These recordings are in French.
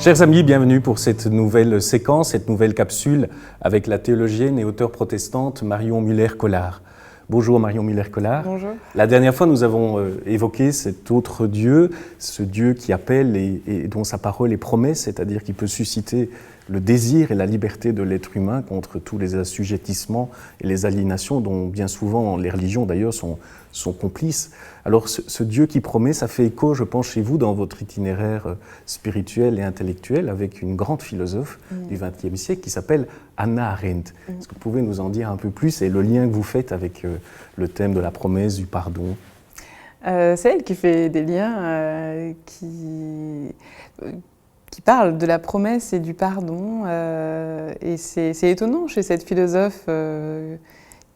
Chers amis, bienvenue pour cette nouvelle séquence, cette nouvelle capsule avec la théologienne et auteure protestante Marion Muller-Collard. Bonjour Marion Muller-Collard. Bonjour. La dernière fois, nous avons évoqué cet autre Dieu, ce Dieu qui appelle et dont sa parole est promesse, c'est-à-dire qui peut susciter le désir et la liberté de l'être humain contre tous les assujettissements et les aliénations dont bien souvent les religions d'ailleurs sont complices. Alors ce Dieu qui promet, ça fait écho, je pense, chez vous dans votre itinéraire spirituel et intellectuel avec une grande philosophe du XXe siècle qui s'appelle Hannah Arendt. Est-ce que vous pouvez nous en dire un peu plus et le lien que vous faites avec le thème de la promesse, du pardon? C'est elle qui fait des liens qui parle de la promesse et du pardon. Et c'est étonnant chez cette philosophe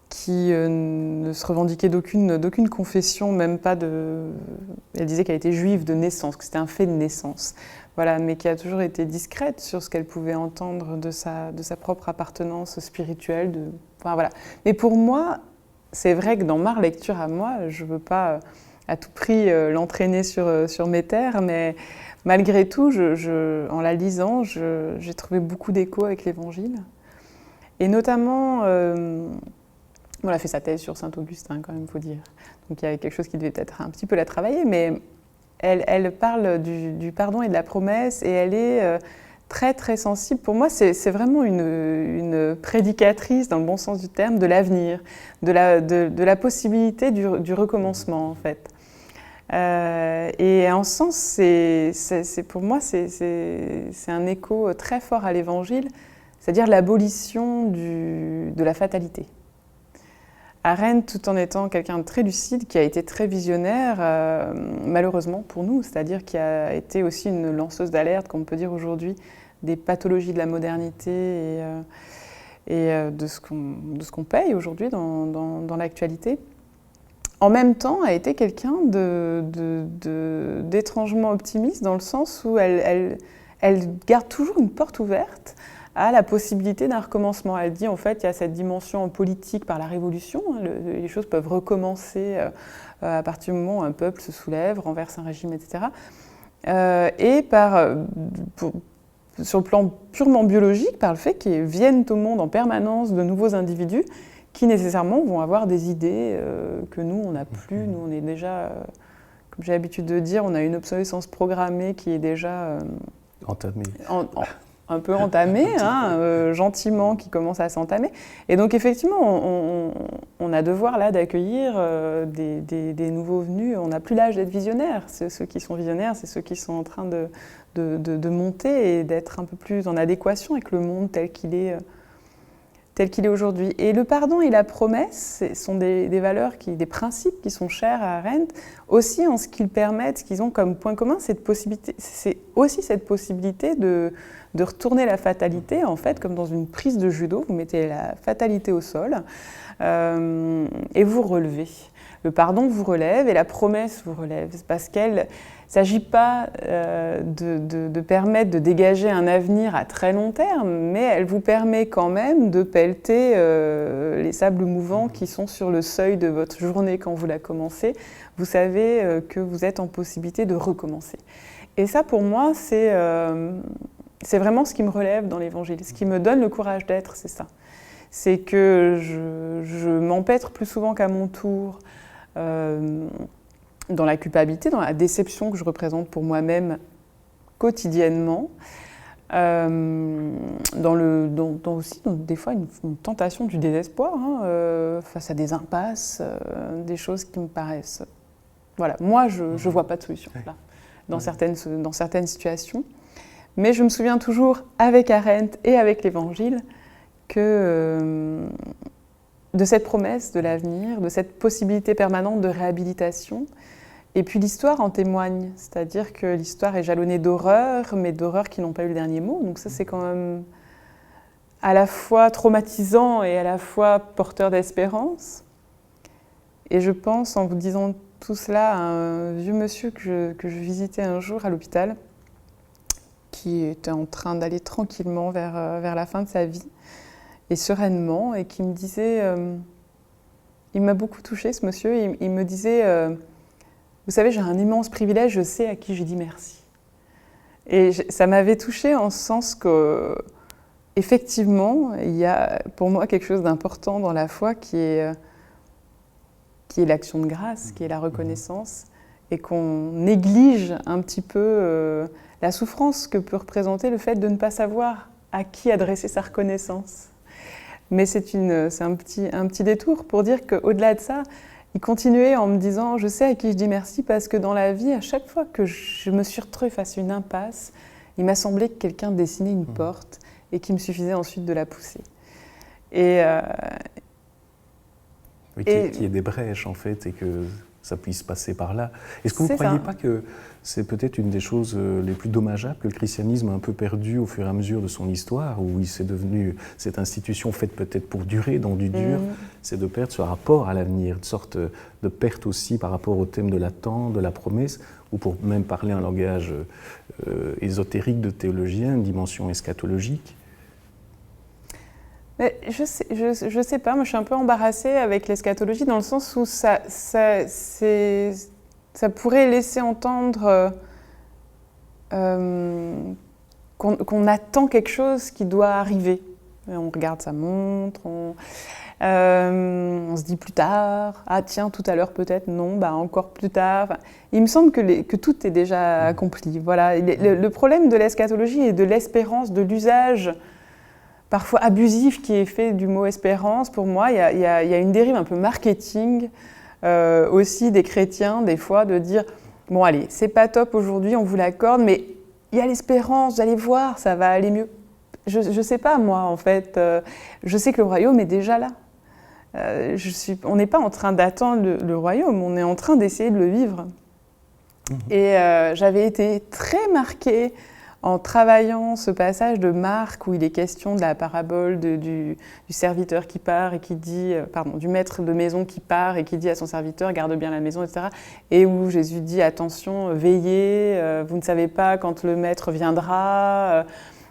qui ne se revendiquait d'aucune confession, même pas de... Elle disait qu'elle était juive de naissance, que c'était un fait de naissance. Voilà, mais qui a toujours été discrète sur ce qu'elle pouvait entendre de sa propre appartenance spirituelle. Enfin, voilà. Mais pour moi, c'est vrai que dans ma lecture à moi, je ne veux pas à tout prix l'entraîner sur mes terres, mais malgré tout, en la lisant, j'ai trouvé beaucoup d'écho avec l'Évangile. Et notamment, elle a fait sa thèse sur Saint-Augustin, quand même, il faut dire. Donc il y avait quelque chose qui devait peut-être un petit peu la travailler, mais elle parle du pardon et de la promesse, et elle est très, très sensible. Pour moi, c'est vraiment une prédicatrice, dans le bon sens du terme, de l'avenir, de la possibilité du recommencement, en fait. Et en sens, pour moi, c'est un écho très fort à l'Évangile, c'est-à-dire l'abolition de la fatalité. Arendt, tout en étant quelqu'un de très lucide, qui a été très visionnaire, malheureusement pour nous, c'est-à-dire qui a été aussi une lanceuse d'alerte, comme on peut dire aujourd'hui, des pathologies de la modernité et de ce qu'on paye aujourd'hui dans l'actualité. En même temps, a été quelqu'un d'étrangement optimiste, dans le sens où elle garde toujours une porte ouverte à la possibilité d'un recommencement. Elle dit, en fait, il y a cette dimension politique par la Révolution, les choses peuvent recommencer à partir du moment où un peuple se soulève, renverse un régime, etc. Sur le plan purement biologique, par le fait qu'ils viennent au monde en permanence de nouveaux individus qui nécessairement vont avoir des idées que nous, on n'a plus. Nous, on est déjà, comme j'ai l'habitude de dire, on a une obsolescence programmée qui est déjà entamée. Un peu entamée, gentiment, qui commence à s'entamer. Et donc, effectivement, on a devoir là d'accueillir des nouveaux venus. On n'a plus l'âge d'être visionnaire. Ceux qui sont visionnaires, c'est ceux qui sont en train de monter et d'être un peu plus en adéquation avec le monde tel qu'il est aujourd'hui. Et le pardon et la promesse sont des valeurs, des principes qui sont chers à Arendt, aussi en ce qu'ils permettent, ce qu'ils ont comme point commun, c'est aussi cette possibilité de retourner la fatalité, en fait, comme dans une prise de judo, vous mettez la fatalité au sol et vous relevez. Le pardon vous relève et la promesse vous relève, parce qu'elle ne s'agit pas de permettre de dégager un avenir à très long terme, mais elle vous permet quand même de pelleter les sables mouvants qui sont sur le seuil de votre journée quand vous la commencez. Vous savez que vous êtes en possibilité de recommencer. Et ça, pour moi, c'est vraiment ce qui me relève dans l'Évangile. Ce qui me donne le courage d'être, c'est ça. C'est que je m'empêtre plus souvent qu'à mon tour dans la culpabilité, dans la déception que je représente pour moi-même quotidiennement, aussi des fois une tentation du désespoir face à des impasses, des choses qui me paraissent... Voilà, moi je ne vois pas de solution là, dans certaines situations. Mais je me souviens toujours, avec Arendt et avec l'Évangile, de cette promesse de l'avenir, de cette possibilité permanente de réhabilitation. Et puis l'histoire en témoigne, c'est-à-dire que l'histoire est jalonnée d'horreurs, mais d'horreurs qui n'ont pas eu le dernier mot. Donc ça, c'est quand même à la fois traumatisant et à la fois porteur d'espérance. Et je pense, en vous disant tout cela, à un vieux monsieur que je visitais un jour à l'hôpital, qui était en train d'aller tranquillement vers la fin de sa vie, et sereinement, et qui me disait... il m'a beaucoup touchée, ce monsieur. Il me disait... vous savez, j'ai un immense privilège, je sais à qui j'ai dit merci. Et ça m'avait touchée en ce sens que, effectivement, il y a pour moi quelque chose d'important dans la foi qui est l'action de grâce, qui est la reconnaissance, et qu'on néglige un petit peu la souffrance que peut représenter le fait de ne pas savoir à qui adresser sa reconnaissance. Mais c'est un petit détour pour dire qu'au-delà de ça, il continuait en me disant « je sais à qui je dis merci parce que dans la vie, à chaque fois que je me suis retrouvée face à une impasse, il m'a semblé que quelqu'un dessinait une porte et qu'il me suffisait ensuite de la pousser. » Et oui, qu'il y ait des brèches en fait et que ça puisse passer par là. Est-ce que vous ne croyez pas que c'est peut-être une des choses les plus dommageables que le christianisme a un peu perdu au fur et à mesure de son histoire, où il s'est devenu cette institution faite peut-être pour durer dans du dur, c'est de perdre ce rapport à l'avenir, une sorte de perte aussi par rapport au thème de l'attente, de la promesse, ou pour même parler un langage ésotérique de théologien, une dimension eschatologique. Mais je sais pas, moi je suis un peu embarrassée avec l'eschatologie dans le sens où ça pourrait laisser entendre qu'on attend quelque chose qui doit arriver. On regarde sa montre, on se dit plus tard, ah tiens tout à l'heure peut-être, non, bah encore plus tard. Enfin, il me semble que tout est déjà accompli. Voilà. Le problème de l'eschatologie et de l'espérance, de l'usage parfois abusif qui est fait du mot espérance, pour moi, il y a une dérive un peu marketing aussi des chrétiens, des fois, de dire « bon allez, c'est pas top aujourd'hui, on vous l'accorde, mais il y a l'espérance, vous allez voir, ça va aller mieux ». Je sais pas, moi, en fait. Je sais que le royaume est déjà là. On n'est pas en train d'attendre le royaume, on est en train d'essayer de le vivre. Et j'avais été très marquée en travaillant ce passage de Marc où il est question de la parabole du serviteur qui part et qui dit, du maître de maison qui part et qui dit à son serviteur « garde bien la maison », etc. Et où Jésus dit « attention, veillez, vous ne savez pas quand le maître viendra,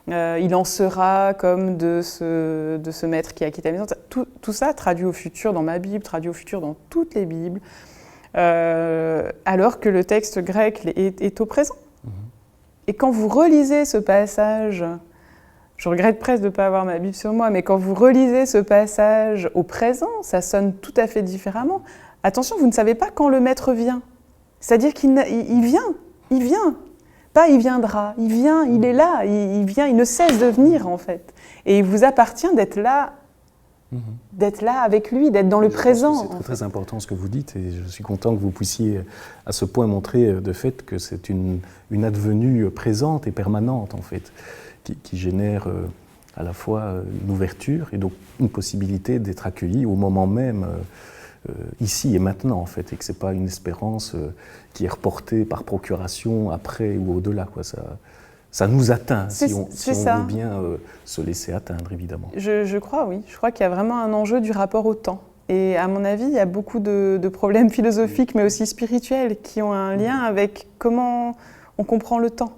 il en sera comme de ce maître qui a quitté la maison ». Tout ça traduit au futur dans ma Bible, traduit au futur dans toutes les Bibles, alors que le texte grec est au présent. Et quand vous relisez ce passage, je regrette presque de ne pas avoir ma Bible sur moi, mais quand vous relisez ce passage au présent, ça sonne tout à fait différemment. Attention, vous ne savez pas quand le maître vient. C'est-à-dire qu'il vient. Pas il viendra, il vient, il est là, il vient, il ne cesse de venir en fait. Et il vous appartient d'être là avec lui, d'être dans le présent. C'est très important ce que vous dites et je suis content que vous puissiez à ce point montrer de fait que c'est une advenue présente et permanente en fait, qui génère à la fois une ouverture et donc une possibilité d'être accueilli au moment même, ici et maintenant en fait, et que ce n'est pas une espérance qui est reportée par procuration après ou au-delà, quoi. Ça nous atteint si on veut bien se laisser atteindre, évidemment. Je crois, oui. Je crois qu'il y a vraiment un enjeu du rapport au temps. Et à mon avis, il y a beaucoup de problèmes philosophiques, mais aussi spirituels, qui ont un lien avec comment on comprend le temps.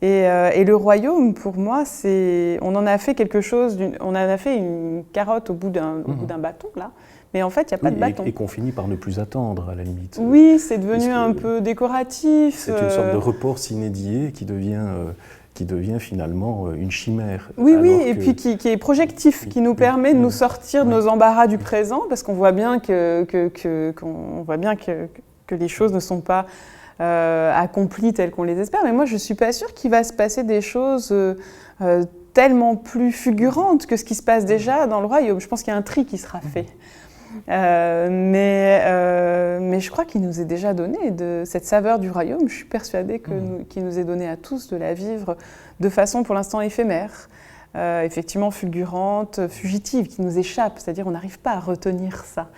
Et le royaume, pour moi, on en a fait quelque chose, on en a fait une carotte au bout d'un bâton, là. Mais en fait, il n'y a pas de bâton. Et qu'on finit par ne plus attendre, à la limite. Oui, c'est devenu un peu décoratif. C'est une sorte de report sine-die qui devient finalement une chimère. Oui, et puis qui est projectif, qui nous permet de nous sortir de nos embarras du présent, parce qu'on voit bien que les choses ne sont pas accomplies telles qu'on les espère. Mais moi, je ne suis pas sûre qu'il va se passer des choses tellement plus figurantes que ce qui se passe déjà dans le royaume. Je pense qu'il y a un tri qui sera fait. Mais je crois qu'il nous est déjà donné de cette saveur du royaume. Je suis persuadée qu'il nous est donné à tous de la vivre de façon pour l'instant éphémère, effectivement fulgurante, fugitive, qui nous échappe, c'est-à-dire on n'arrive pas à retenir ça.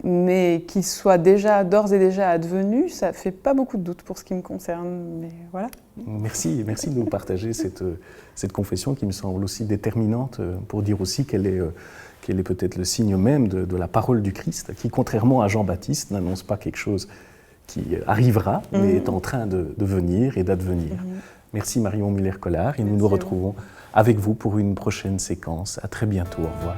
Mais qu'il soit d'ores et déjà advenu, ça ne fait pas beaucoup de doute pour ce qui me concerne. Mais voilà. Merci de nous partager cette confession qui me semble aussi déterminante pour dire aussi qu'elle est peut-être le signe même de la parole du Christ, qui, contrairement à Jean-Baptiste, n'annonce pas quelque chose qui arrivera, mais est en train de venir et d'advenir. Merci Marion Muller-Collard, et nous nous retrouvons avec vous pour une prochaine séquence. À très bientôt, au revoir.